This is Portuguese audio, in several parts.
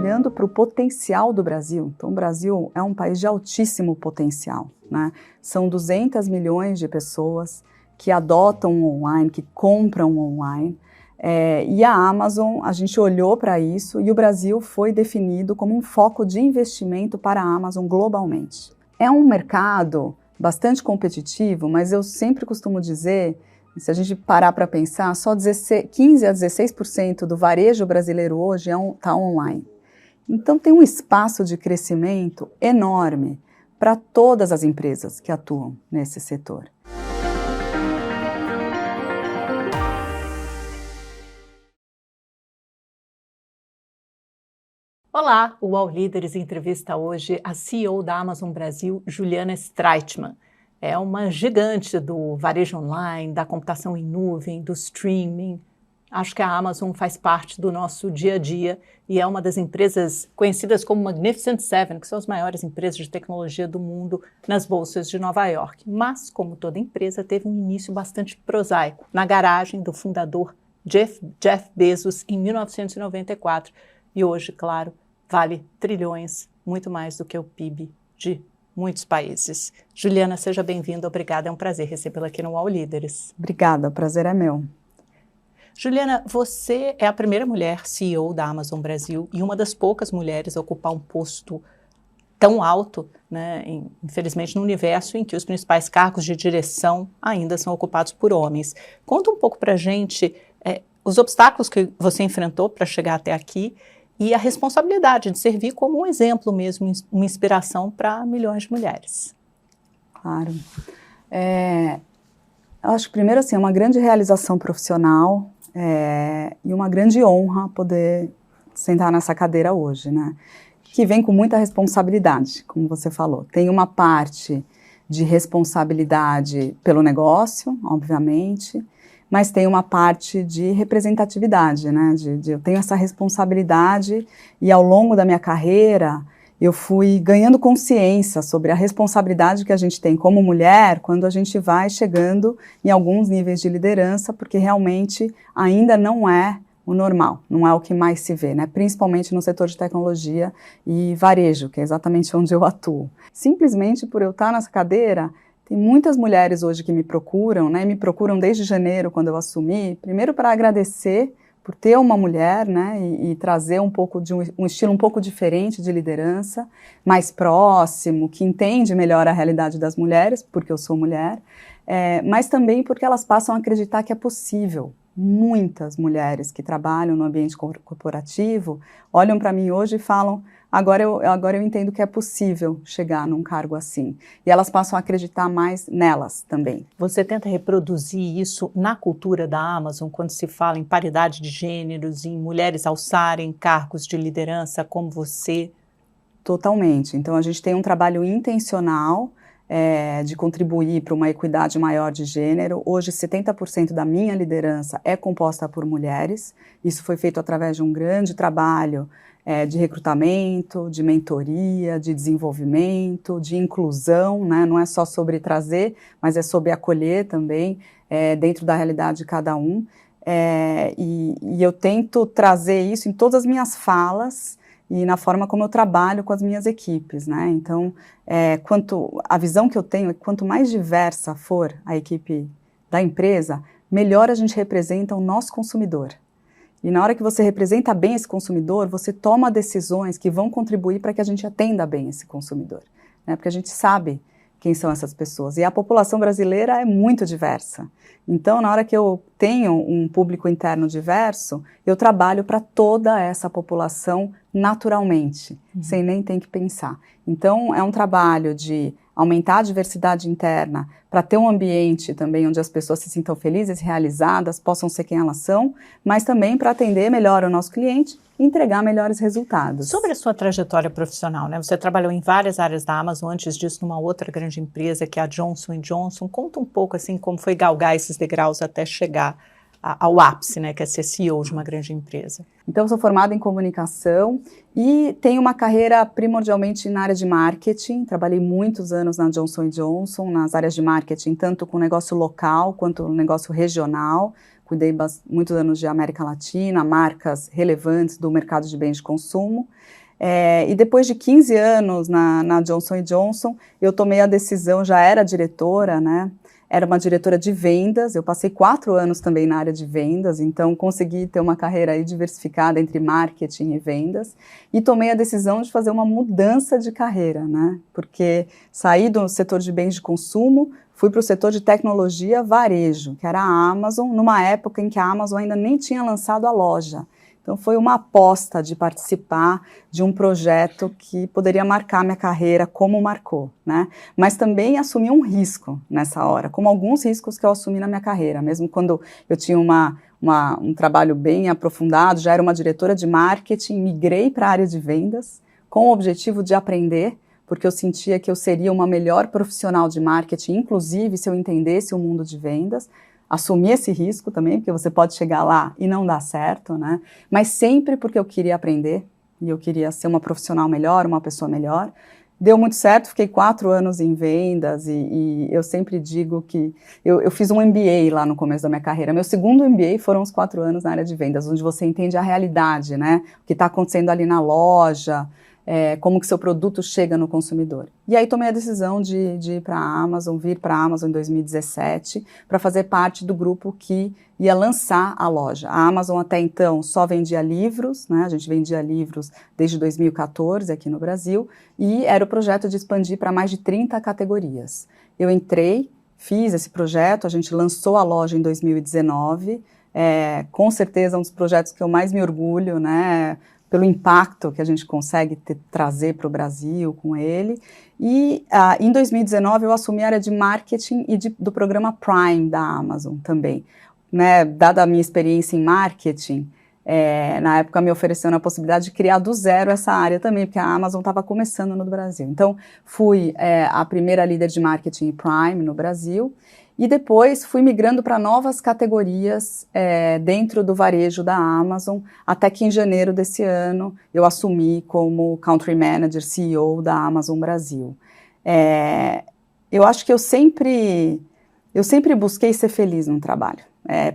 olhando para o potencial do Brasil. Então, o Brasil é um país de altíssimo potencial, né? São 200 milhões de pessoas que adotam o online, que compram online. E a Amazon, a gente olhou para isso e o Brasil foi definido como um foco de investimento para a Amazon globalmente. É um mercado bastante competitivo, mas eu sempre costumo dizer, se a gente parar para pensar, só 15 a 16% do varejo brasileiro hoje está online. Então tem um espaço de crescimento enorme para todas as empresas que atuam nesse setor. Olá, o UOL Líderes entrevista hoje a CEO da Amazon Brasil, Juliana Streitmann. É uma gigante do varejo online, da computação em nuvem, do streaming. Acho que a Amazon faz parte do nosso dia a dia e é uma das empresas conhecidas como Magnificent Seven, que são as maiores empresas de tecnologia do mundo nas bolsas de Nova York. Mas, como toda empresa, teve um início bastante prosaico, na garagem do fundador Jeff Bezos em 1994. E hoje, claro, vale trilhões, muito mais do que o PIB de muitos países. Juliana, seja bem-vinda, obrigada, é um prazer recebê-la aqui no UOL Líderes. Obrigada, o prazer é meu. Juliana, você é a primeira mulher CEO da Amazon Brasil e uma das poucas mulheres a ocupar um posto tão alto, né, infelizmente no universo em que os principais cargos de direção ainda são ocupados por homens. Conta um pouco para a gente os obstáculos que você enfrentou para chegar até aqui e a responsabilidade de servir como um exemplo mesmo, uma inspiração para milhões de mulheres. Claro. Eu acho que primeiro assim, é uma grande realização profissional e uma grande honra poder sentar nessa cadeira hoje, né? Que vem com muita responsabilidade, como você falou. Tem uma parte de responsabilidade pelo negócio, obviamente, mas tem uma parte de representatividade, né? Eu tenho essa responsabilidade e ao longo da minha carreira eu fui ganhando consciência sobre a responsabilidade que a gente tem como mulher quando a gente vai chegando em alguns níveis de liderança, porque realmente ainda não é o normal, não é o que mais se vê, né? Principalmente no setor de tecnologia e varejo, que é exatamente onde eu atuo. Simplesmente por eu estar nessa cadeira, tem muitas mulheres hoje que me procuram, né? Me procuram desde janeiro, quando eu assumi, primeiro para agradecer por ter uma mulher, né? E trazer um pouco de um estilo um pouco diferente de liderança, mais próximo, que entende melhor a realidade das mulheres, porque eu sou mulher, mas também porque elas passam a acreditar que é possível. Muitas mulheres que trabalham no ambiente corporativo olham para mim hoje e falam: agora eu entendo que é possível chegar num cargo assim. E elas passam a acreditar mais nelas também. Você tenta reproduzir isso na cultura da Amazon, quando se fala em paridade de gêneros, em mulheres alçarem cargos de liderança como você? Totalmente. Então a gente tem um trabalho intencional de contribuir para uma equidade maior de gênero. Hoje 70% da minha liderança é composta por mulheres. Isso foi feito através de um grande trabalho de recrutamento, de mentoria, de desenvolvimento, de inclusão, né? Não é só sobre trazer, mas é sobre acolher também, dentro da realidade de cada um. E eu tento trazer isso em todas as minhas falas e na forma como eu trabalho com as minhas equipes, né? Então, a visão que eu tenho é que quanto mais diversa for a equipe da empresa, melhor a gente representa o nosso consumidor. E na hora que você representa bem esse consumidor, você toma decisões que vão contribuir para que a gente atenda bem esse consumidor, né? Porque a gente sabe quem são essas pessoas. E a população brasileira é muito diversa. Então, na hora que eu tenho um público interno diverso, eu trabalho para toda essa população naturalmente, sem nem ter que pensar. Então, é um trabalho de aumentar a diversidade interna para ter um ambiente também onde as pessoas se sintam felizes, realizadas, possam ser quem elas são, mas também para atender melhor o nosso cliente e entregar melhores resultados. Sobre a sua trajetória profissional, né? Você trabalhou em várias áreas da Amazon, antes disso numa outra grande empresa que é a Johnson & Johnson. Conta um pouco assim como foi galgar esses degraus até chegar ao ápice, né, que é ser CEO de uma grande empresa. Então, eu sou formada em comunicação e tenho uma carreira primordialmente na área de marketing. Trabalhei muitos anos na Johnson & Johnson, nas áreas de marketing, tanto com negócio local quanto no negócio regional, cuidei muitos anos de América Latina, marcas relevantes do mercado de bens de consumo. E depois de 15 anos na Johnson & Johnson, eu tomei a decisão, já era diretora, né? Era uma diretora de vendas, eu passei 4 anos também na área de vendas, então consegui ter uma carreira aí diversificada entre marketing e vendas, e tomei a decisão de fazer uma mudança de carreira, né? Porque saí do setor de bens de consumo, fui para o setor de tecnologia varejo, que era a Amazon, numa época em que a Amazon ainda nem tinha lançado a loja. Então foi uma aposta de participar de um projeto que poderia marcar minha carreira como marcou, né? Mas também assumi um risco nessa hora, como alguns riscos que eu assumi na minha carreira, mesmo quando eu tinha um trabalho bem aprofundado, já era uma diretora de marketing, migrei para a área de vendas com o objetivo de aprender, porque eu sentia que eu seria uma melhor profissional de marketing, inclusive se eu entendesse o mundo de vendas. Assumir esse risco também, porque você pode chegar lá e não dar certo, né? Mas sempre porque eu queria aprender e eu queria ser uma profissional melhor, uma pessoa melhor. Deu muito certo, fiquei 4 anos em vendas e eu sempre digo que eu fiz um MBA lá no começo da minha carreira. Meu segundo MBA foram os 4 anos na área de vendas, onde você entende a realidade, né? O que está acontecendo ali na loja, como que seu produto chega no consumidor. E aí tomei a decisão de ir para a Amazon, vir para a Amazon em 2017, para fazer parte do grupo que ia lançar a loja. A Amazon até então só vendia livros, né? A gente vendia livros desde 2014 aqui no Brasil, e era o projeto de expandir para mais de 30 categorias. Eu entrei, fiz esse projeto, a gente lançou a loja em 2019, com certeza um dos projetos que eu mais me orgulho, né? Pelo impacto que a gente consegue trazer para o Brasil com ele. E em 2019 eu assumi a área de marketing e do programa Prime da Amazon também. Né? Dada a minha experiência em marketing, na época me ofereceram a possibilidade de criar do zero essa área também, porque a Amazon estava começando no Brasil. Então fui a primeira líder de marketing Prime no Brasil. E depois fui migrando para novas categorias dentro do varejo da Amazon, até que em janeiro desse ano eu assumi como Country Manager, CEO da Amazon Brasil. Eu acho que eu sempre busquei ser feliz no trabalho.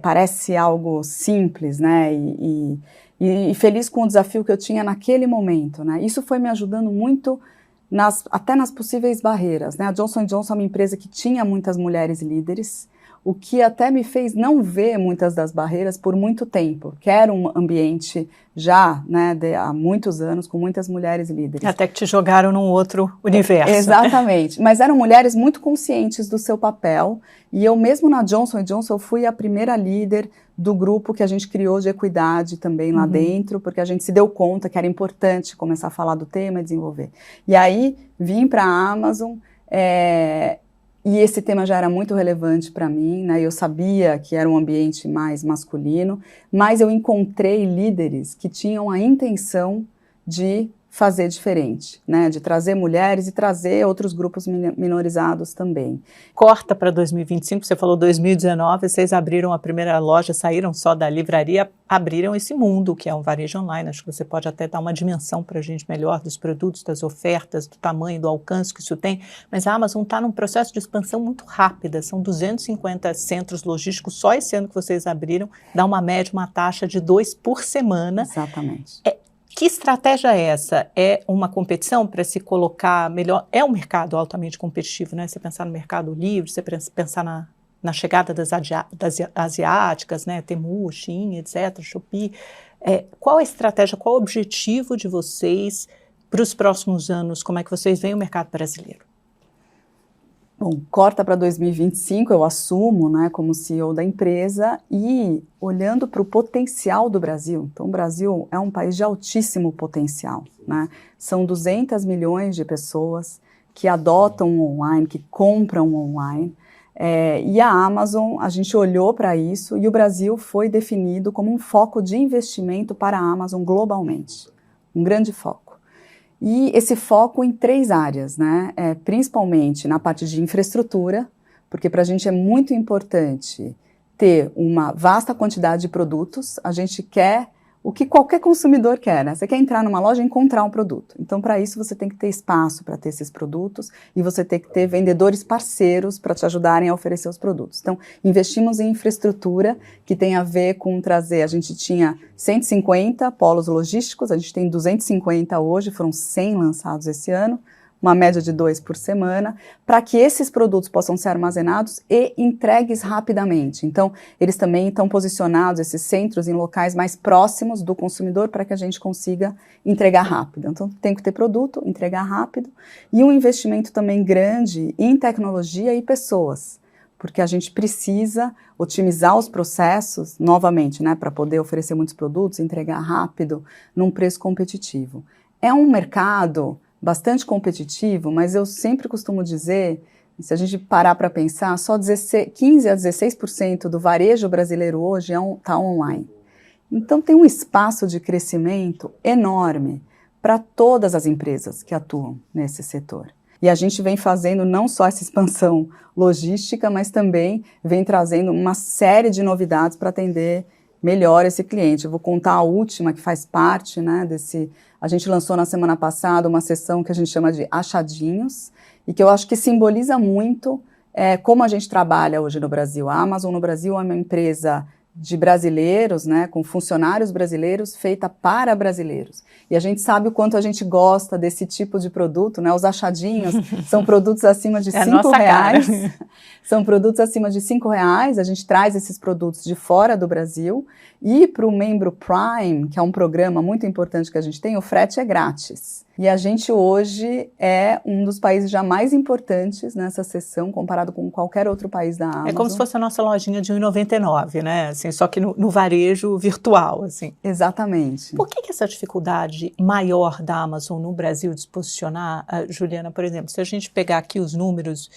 Parece algo simples, né? E feliz com o desafio que eu tinha naquele momento, né? Isso foi me ajudando muito até nas possíveis barreiras, né? A Johnson & Johnson é uma empresa que tinha muitas mulheres líderes, o que até me fez não ver muitas das barreiras por muito tempo, que era um ambiente já, né, há muitos anos, com muitas mulheres líderes. Até que te jogaram num outro universo. Exatamente, mas eram mulheres muito conscientes do seu papel, e eu mesmo na Johnson & Johnson eu fui a primeira líder do grupo que a gente criou de equidade também lá dentro, porque a gente se deu conta que era importante começar a falar do tema e desenvolver. E aí vim para a Amazon, e esse tema já era muito relevante para mim, né? Eu sabia que era um ambiente mais masculino, mas eu encontrei líderes que tinham a intenção de fazer diferente, né? De trazer mulheres e trazer outros grupos minorizados também. Corta para 2025, você falou 2019, vocês abriram a primeira loja, saíram só da livraria, abriram esse mundo que é um varejo online. Acho que você pode até dar uma dimensão para a gente melhor dos produtos, das ofertas, do tamanho, do alcance que isso tem, mas a Amazon está num processo de expansão muito rápida, são 250 centros logísticos, só esse ano que vocês abriram, dá uma média, uma taxa de 2 por semana. Exatamente. Que estratégia é essa? É uma competição para se colocar melhor? É um mercado altamente competitivo, né? Você pensar no mercado livre, você pensar na chegada das asiáticas, né? Temu, Shein, etc., Shopee. Qual a estratégia, qual o objetivo de vocês para os próximos anos? Como é que vocês veem o mercado brasileiro? Bom, corta para 2025, eu assumo, né, como CEO da empresa e olhando para o potencial do Brasil. Então, o Brasil é um país de altíssimo potencial, né? São 200 milhões de pessoas que adotam o online, que compram o online. E a Amazon, a gente olhou para isso e o Brasil foi definido como um foco de investimento para a Amazon globalmente. Um grande foco. E esse foco em 3 áreas, né? Principalmente na parte de infraestrutura, porque para a gente é muito importante ter uma vasta quantidade de produtos, a gente quer o que qualquer consumidor quer, né? Você quer entrar numa loja e encontrar um produto. Então, para isso, você tem que ter espaço para ter esses produtos e você tem que ter vendedores parceiros para te ajudarem a oferecer os produtos. Então, investimos em infraestrutura que tem a ver com trazer, a gente tinha 150 polos logísticos, a gente tem 250 hoje, foram 100 lançados esse ano, uma média de 2 por semana, para que esses produtos possam ser armazenados e entregues rapidamente. Então, eles também estão posicionados, esses centros, em locais mais próximos do consumidor para que a gente consiga entregar rápido. Então, tem que ter produto, entregar rápido, e um investimento também grande em tecnologia e pessoas, porque a gente precisa otimizar os processos, novamente, né, para poder oferecer muitos produtos, entregar rápido, num preço competitivo. É um mercado bastante competitivo, mas eu sempre costumo dizer, se a gente parar para pensar, só 15 a 16% do varejo brasileiro hoje está online. Então tem um espaço de crescimento enorme para todas as empresas que atuam nesse setor. E a gente vem fazendo não só essa expansão logística, mas também vem trazendo uma série de novidades para atender melhor esse cliente. Eu vou contar a última que faz parte, né, desse... A gente lançou na semana passada uma sessão que a gente chama de achadinhos e que eu acho que simboliza muito como a gente trabalha hoje no Brasil. A Amazon no Brasil é uma empresa de brasileiros, né, com funcionários brasileiros, feita para brasileiros. E a gente sabe o quanto a gente gosta desse tipo de produto, né? Os achadinhos são produtos acima de R$5. São produtos acima de R$5. A gente traz esses produtos de fora do Brasil. E para o membro Prime, que é um programa muito importante que a gente tem, o frete é grátis. E a gente hoje é um dos países já mais importantes nessa seção, comparado com qualquer outro país da Amazon. É como se fosse a nossa lojinha de R$1,99, né? Assim, só que no varejo virtual, assim. Exatamente. Por que essa dificuldade maior da Amazon no Brasil de se posicionar, Juliana, por exemplo, se a gente pegar aqui os números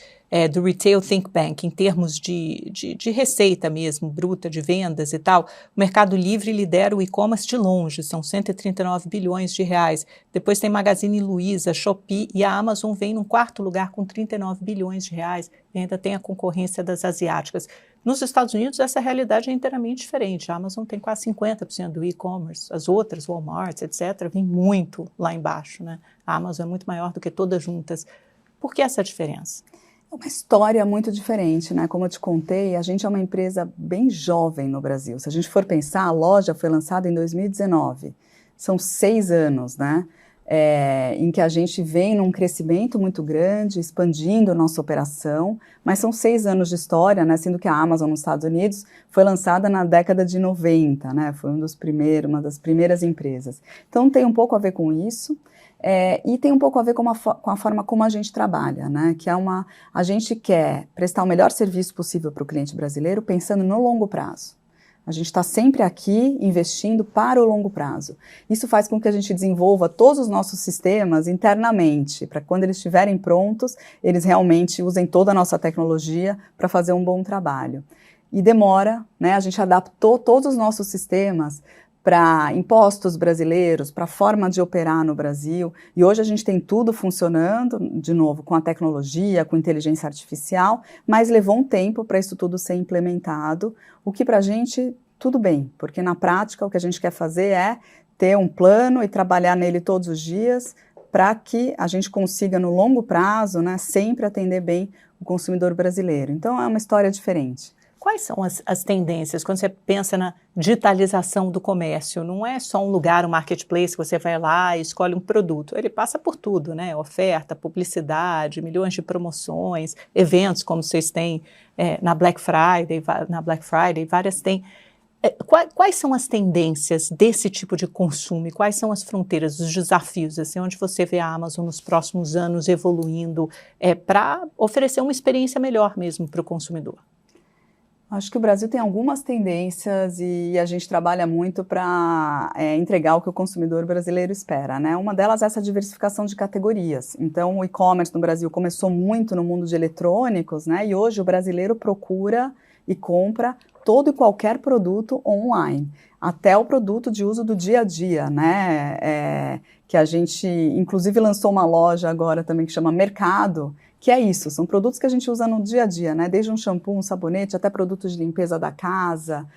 do Retail Think Tank, em termos de receita mesmo, bruta, de vendas e tal, o Mercado Livre lidera o e-commerce de longe, são 139 bilhões de reais. Depois tem Magazine Luiza, Shopee, e a Amazon vem num quarto lugar com 39 bilhões de reais, e ainda tem a concorrência das asiáticas. Nos Estados Unidos, essa realidade é inteiramente diferente. A Amazon tem quase 50% do e-commerce, as outras, Walmart, etc., vem muito lá embaixo, né? A Amazon é muito maior do que todas juntas. Por que essa diferença? É uma história muito diferente, né? Como eu te contei, a gente é uma empresa bem jovem no Brasil. Se a gente for pensar, a loja foi lançada em 2019. São 6 anos, né? Em que a gente vem num crescimento muito grande, expandindo nossa operação, mas são 6 anos de história, né? Sendo que a Amazon nos Estados Unidos foi lançada na década de 90, né? Foi uma das primeiras empresas. Então tem um pouco a ver com isso. E tem um pouco a ver com a forma como a gente trabalha, né? Que a gente quer prestar o melhor serviço possível para o cliente brasileiro pensando no longo prazo. A gente está sempre aqui investindo para o longo prazo. Isso faz com que a gente desenvolva todos os nossos sistemas internamente, para quando eles estiverem prontos, eles realmente usem toda a nossa tecnologia para fazer um bom trabalho. E demora, né? A gente adaptou todos os nossos sistemas para impostos brasileiros, para a forma de operar no Brasil, e hoje a gente tem tudo funcionando, de novo, com a tecnologia, com inteligência artificial, mas levou um tempo para isso tudo ser implementado, o que para a gente, tudo bem, porque na prática o que a gente quer fazer é ter um plano e trabalhar nele todos os dias, para que a gente consiga no longo prazo, né, sempre atender bem o consumidor brasileiro. Então é uma história diferente. Quais são as tendências quando você pensa na digitalização do comércio? Não é só um lugar, um marketplace, que você vai lá e escolhe um produto. Ele passa por tudo, né? Oferta, publicidade, milhões de promoções, eventos como vocês têm na Black Friday, várias têm. Quais são as tendências desse tipo de consumo? E quais são as fronteiras, os desafios, assim, onde você vê a Amazon nos próximos anos evoluindo para oferecer uma experiência melhor mesmo para o consumidor? Acho que o Brasil tem algumas tendências e a gente trabalha muito para entregar o que o consumidor brasileiro espera, né? Uma delas é essa diversificação de categorias. Então, o e-commerce no Brasil começou muito no mundo de eletrônicos, né? E hoje o brasileiro procura e compra todo e qualquer produto online, até o produto de uso do dia a dia, né? Que a gente, inclusive, lançou uma loja agora também que chama Mercado, que é isso, são produtos que a gente usa no dia a dia, né? Desde um shampoo, um sabonete, até produtos de limpeza da casa.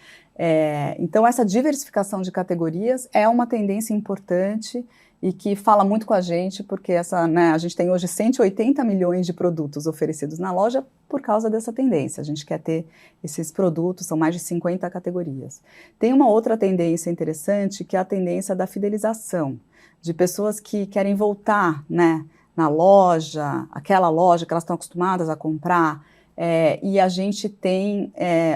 Então, essa diversificação de categorias é uma tendência importante e que fala muito com a gente, porque a gente tem hoje 180 milhões de produtos oferecidos na loja por causa dessa tendência. A gente quer ter esses produtos, são mais de 50 categorias. Tem uma outra tendência interessante, que é a tendência da fidelização, de pessoas que querem voltar, né, na loja, aquela loja que elas estão acostumadas a comprar, e a gente tem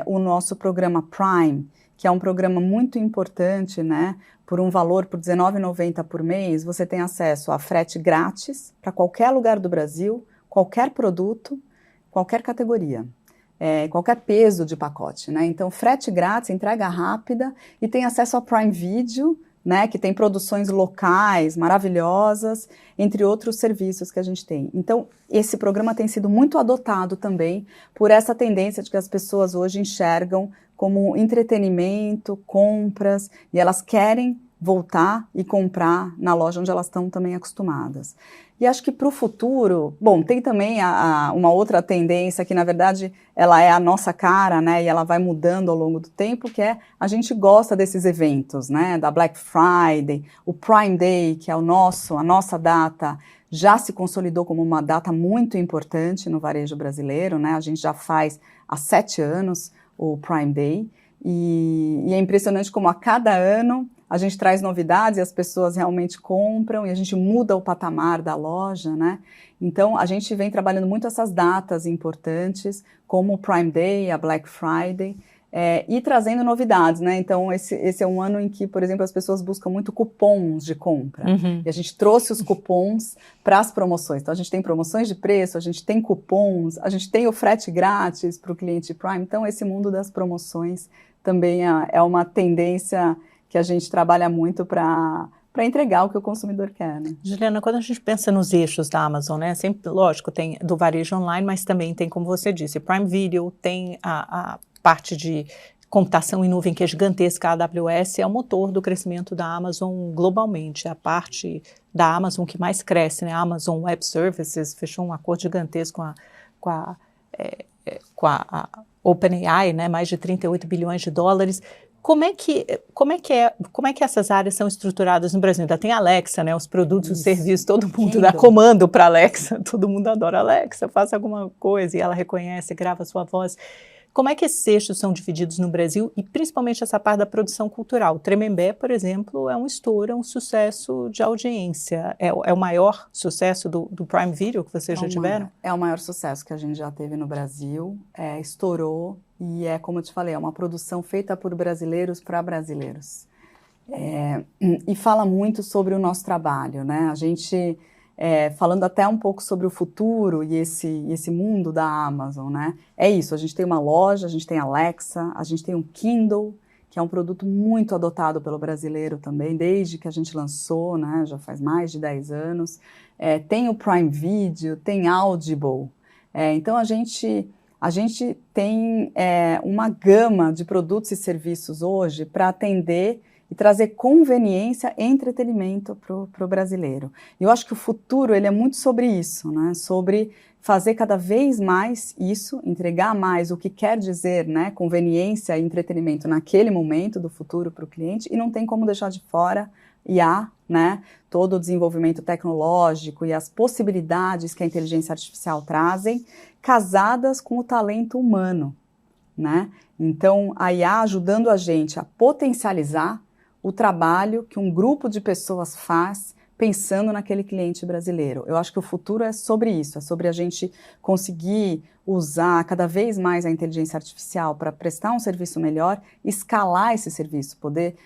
o nosso programa Prime, que é um programa muito importante, né? Por um valor, por R$19,90 por mês, você tem acesso a frete grátis para qualquer lugar do Brasil, qualquer produto, qualquer categoria, qualquer peso de pacote, né? Então, frete grátis, entrega rápida e tem acesso a Prime Video, né, que tem produções locais maravilhosas, entre outros serviços que a gente tem. Então, esse programa tem sido muito adotado também por essa tendência de que as pessoas hoje enxergam como entretenimento, compras, e elas querem voltar e comprar na loja onde elas estão também acostumadas. E acho que para o futuro, bom, tem também uma outra tendência que, na verdade, ela é a nossa cara, né, e ela vai mudando ao longo do tempo, que é a gente gosta desses eventos, né, da Black Friday, o Prime Day, que é a nossa data, já se consolidou como uma data muito importante no varejo brasileiro, né, a gente já faz há 7 anos o Prime Day, e é impressionante como a cada ano a gente traz novidades e as pessoas realmente compram e a gente muda o patamar da loja, né? Então, a gente vem trabalhando muito essas datas importantes, como o Prime Day, a Black Friday, e trazendo novidades, né? Então, esse é um ano em que, por exemplo, as pessoas buscam muito cupons de compra. Uhum. E a gente trouxe os cupons para as promoções. Então, a gente tem promoções de preço, a gente tem cupons, a gente tem o frete grátis para o cliente Prime. Então, esse mundo das promoções também é uma tendência que a gente trabalha muito para entregar o que o consumidor quer, né? Juliana, quando a gente pensa nos eixos da Amazon, né, sempre, lógico, tem do varejo online, mas também tem, como você disse, Prime Video, tem a parte de computação em nuvem que é gigantesca, a AWS é o motor do crescimento da Amazon globalmente, é a parte da Amazon que mais cresce, né? A Amazon Web Services fechou um acordo gigantesco com a OpenAI, né, mais de 38 bilhões de dólares. Como é que essas áreas são estruturadas no Brasil? Ainda tem a Alexa, né? Os produtos, os serviços, todo mundo dá comando para a Alexa, todo mundo adora a Alexa, faça alguma coisa e ela reconhece, grava a sua voz. Como é que esses eixos são divididos no Brasil e principalmente essa parte da produção cultural? O Tremembé, por exemplo, é um estouro, é um sucesso de audiência. É o maior sucesso do Prime Video que vocês já tiveram? É o maior sucesso que a gente já teve no Brasil, estourou e como eu te falei, é uma produção feita por brasileiros para brasileiros. E fala muito sobre o nosso trabalho, né? A gente... falando até um pouco sobre o futuro e esse mundo da Amazon, né? É isso, a gente tem uma loja, a gente tem a Alexa, a gente tem um Kindle, que é um produto muito adotado pelo brasileiro também, desde que a gente lançou, né? Já faz mais de 10 anos. Tem o Prime Video, tem Audible. Então, a gente tem uma gama de produtos e serviços hoje para atender e trazer conveniência e entretenimento para o brasileiro. E eu acho que o futuro ele é muito sobre isso, né? Sobre fazer cada vez mais isso, entregar mais o que quer dizer, né? Conveniência e entretenimento naquele momento do futuro para o cliente, e não tem como deixar de fora IA, né? Todo o desenvolvimento tecnológico e as possibilidades que a inteligência artificial trazem, casadas com o talento humano, né? Então, a IA ajudando a gente a potencializar o trabalho que um grupo de pessoas faz pensando naquele cliente brasileiro. Eu acho que o futuro é sobre isso, é sobre a gente conseguir usar cada vez mais a inteligência artificial para prestar um serviço melhor, escalar esse serviço, poder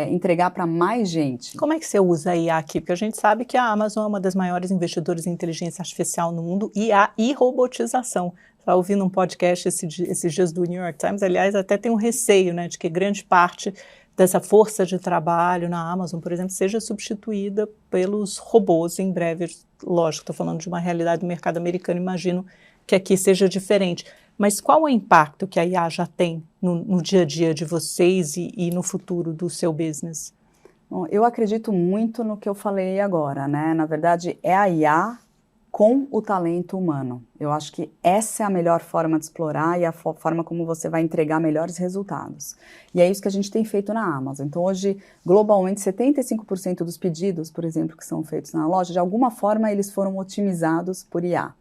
entregar para mais gente. Como é que você usa a IA aqui? Porque a gente sabe que a Amazon é uma das maiores investidoras em inteligência artificial no mundo e robotização. Estava ouvindo um podcast esses dias do New York Times, aliás, até tem um receio, né, de que grande parte dessa força de trabalho na Amazon, por exemplo, seja substituída pelos robôs em breve. Lógico, estou falando de uma realidade do mercado americano, imagino que aqui seja diferente. Mas qual é o impacto que a IA já tem no dia a dia de vocês e no futuro do seu business? Bom, eu acredito muito no que eu falei agora, né? Na verdade, é a IA com o talento humano. Eu acho que essa é a melhor forma de explorar e a forma como você vai entregar melhores resultados. E é isso que a gente tem feito na Amazon. Então hoje, globalmente, 75% dos pedidos, por exemplo, que são feitos na loja, de alguma forma eles foram otimizados por IA.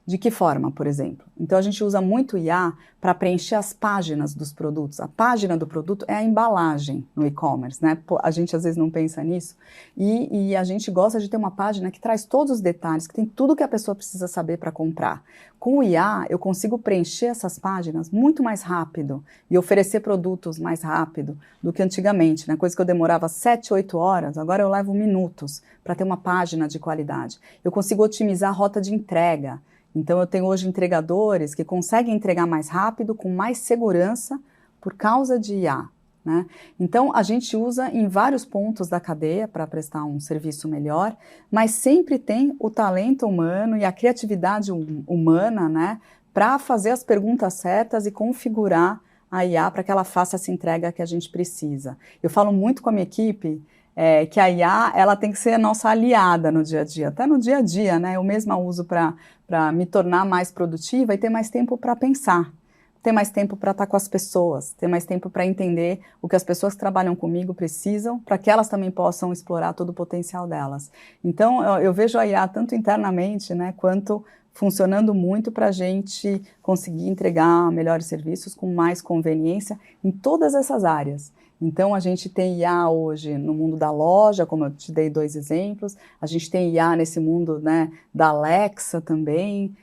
De que forma, por exemplo? Então a gente usa muito IA para preencher as páginas dos produtos. A página do produto é a embalagem no e-commerce, né? A gente às vezes não pensa nisso. E a gente gosta de ter uma página que traz todos os detalhes, que tem tudo que a pessoa precisa saber para comprar. Com o IA, eu consigo preencher essas páginas muito mais rápido e oferecer produtos mais rápido do que antigamente, né? Coisa que eu demorava 7, 8 horas, agora eu levo minutos para ter uma página de qualidade. Eu consigo otimizar a rota de entrega. Então, eu tenho hoje entregadores que conseguem entregar mais rápido, com mais segurança, por causa de IA, né? Então, a gente usa em vários pontos da cadeia para prestar um serviço melhor, mas sempre tem o talento humano e a criatividade humana, né, para fazer as perguntas certas e configurar a IA para que ela faça essa entrega que a gente precisa. Eu falo muito com a minha equipe que a IA, ela tem que ser a nossa aliada no dia a dia, até no dia a dia, né? Eu mesma uso para me tornar mais produtiva e ter mais tempo para pensar, ter mais tempo para estar com as pessoas, ter mais tempo para entender o que as pessoas que trabalham comigo precisam, para que elas também possam explorar todo o potencial delas. Então, eu vejo a IA tanto internamente, né, quanto funcionando muito para a gente conseguir entregar melhores serviços com mais conveniência em todas essas áreas. Então, a gente tem IA hoje no mundo da loja, como eu te dei 2 exemplos, a gente tem IA nesse mundo, né, da Alexa também,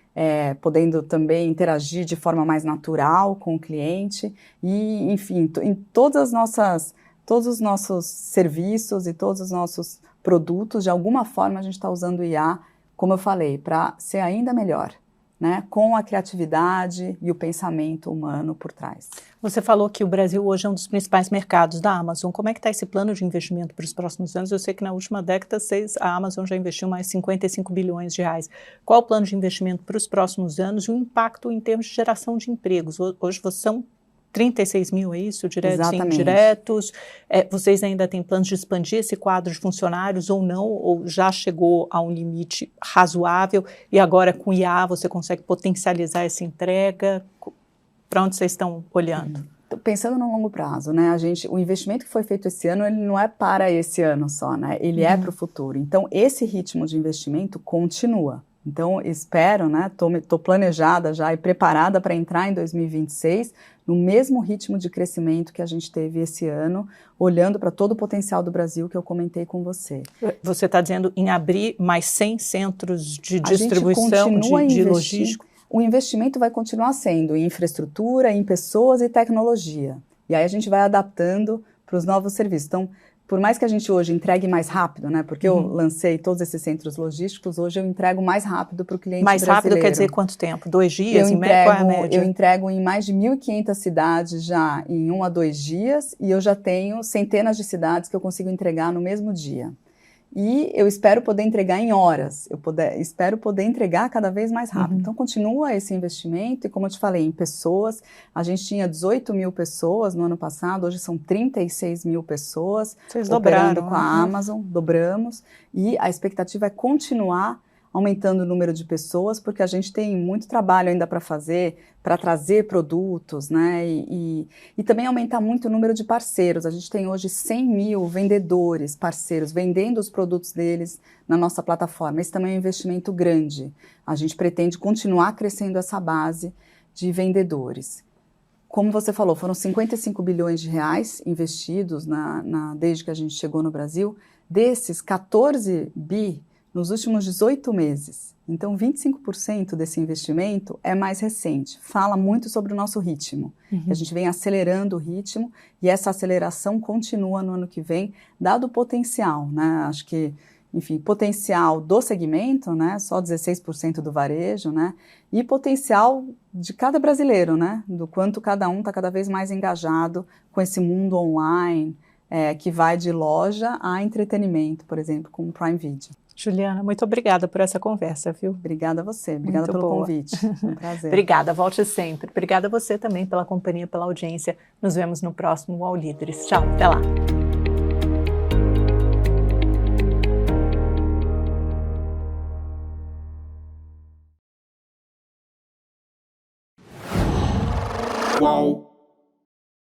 podendo também interagir de forma mais natural com o cliente e, enfim, em todos os nossos serviços e todos os nossos produtos, de alguma forma a gente está usando IA, como eu falei, para ser ainda melhor, né, com a criatividade e o pensamento humano por trás. Você falou que o Brasil hoje é um dos principais mercados da Amazon. Como é que está esse plano de investimento para os próximos anos? Eu sei que na última década a Amazon já investiu mais 55 bilhões de reais. Qual o plano de investimento para os próximos anos e o impacto em termos de geração de empregos? Hoje são 36 mil, é isso? Diretos e indiretos. Vocês ainda têm planos de expandir esse quadro de funcionários ou não? Ou já chegou a um limite razoável e agora com IA você consegue potencializar essa entrega? Para onde vocês estão olhando? Pensando no longo prazo, né? O investimento que foi feito esse ano, ele não é para esse ano só, né? Ele é para o futuro. Então, esse ritmo de investimento continua. Então, espero, né? Tô planejada já e preparada para entrar em 2026 no mesmo ritmo de crescimento que a gente teve esse ano, olhando para todo o potencial do Brasil que eu comentei com você. Você está dizendo em abrir mais 100 centros de distribuição de logística? O investimento vai continuar sendo em infraestrutura, em pessoas e tecnologia. E aí a gente vai adaptando para os novos serviços. Então, por mais que a gente hoje entregue mais rápido, né? Porque eu lancei todos esses centros logísticos, hoje eu entrego mais rápido para o cliente brasileiro. Mais rápido quer dizer quanto tempo? 2 dias? Qual é a média? Eu entrego em mais de 1.500 cidades já em 1 a 2 dias e eu já tenho centenas de cidades que eu consigo entregar no mesmo dia. E eu espero poder entregar em horas, espero poder entregar cada vez mais rápido. Então, continua esse investimento e, como eu te falei, em pessoas, a gente tinha 18 mil pessoas no ano passado, hoje são 36 mil pessoas. Vocês operando dobraram, com a Amazon, dobramos, e a expectativa é continuar aumentando o número de pessoas, porque a gente tem muito trabalho ainda para fazer, para trazer produtos, né, e também aumentar muito o número de parceiros. A gente tem hoje 100 mil vendedores, parceiros, vendendo os produtos deles na nossa plataforma. Esse também é um investimento grande. A gente pretende continuar crescendo essa base de vendedores. Como você falou, foram 55 bilhões de reais investidos desde que a gente chegou no Brasil. Desses, 14 bi nos últimos 18 meses. Então, 25% desse investimento é mais recente. Fala muito sobre o nosso ritmo. A gente vem acelerando o ritmo e essa aceleração continua no ano que vem, dado o potencial, né? Acho que, enfim, potencial do segmento, né? Só 16% do varejo, né? E potencial de cada brasileiro, né? Do quanto cada um está cada vez mais engajado com esse mundo online, que vai de loja a entretenimento, por exemplo, com o Prime Video. Juliana, muito obrigada por essa conversa, viu? Obrigada a você, obrigada pelo convite. Um prazer. Obrigada, volte sempre. Obrigada a você também pela companhia, pela audiência. Nos vemos no próximo UOL Líderes. Tchau, até lá.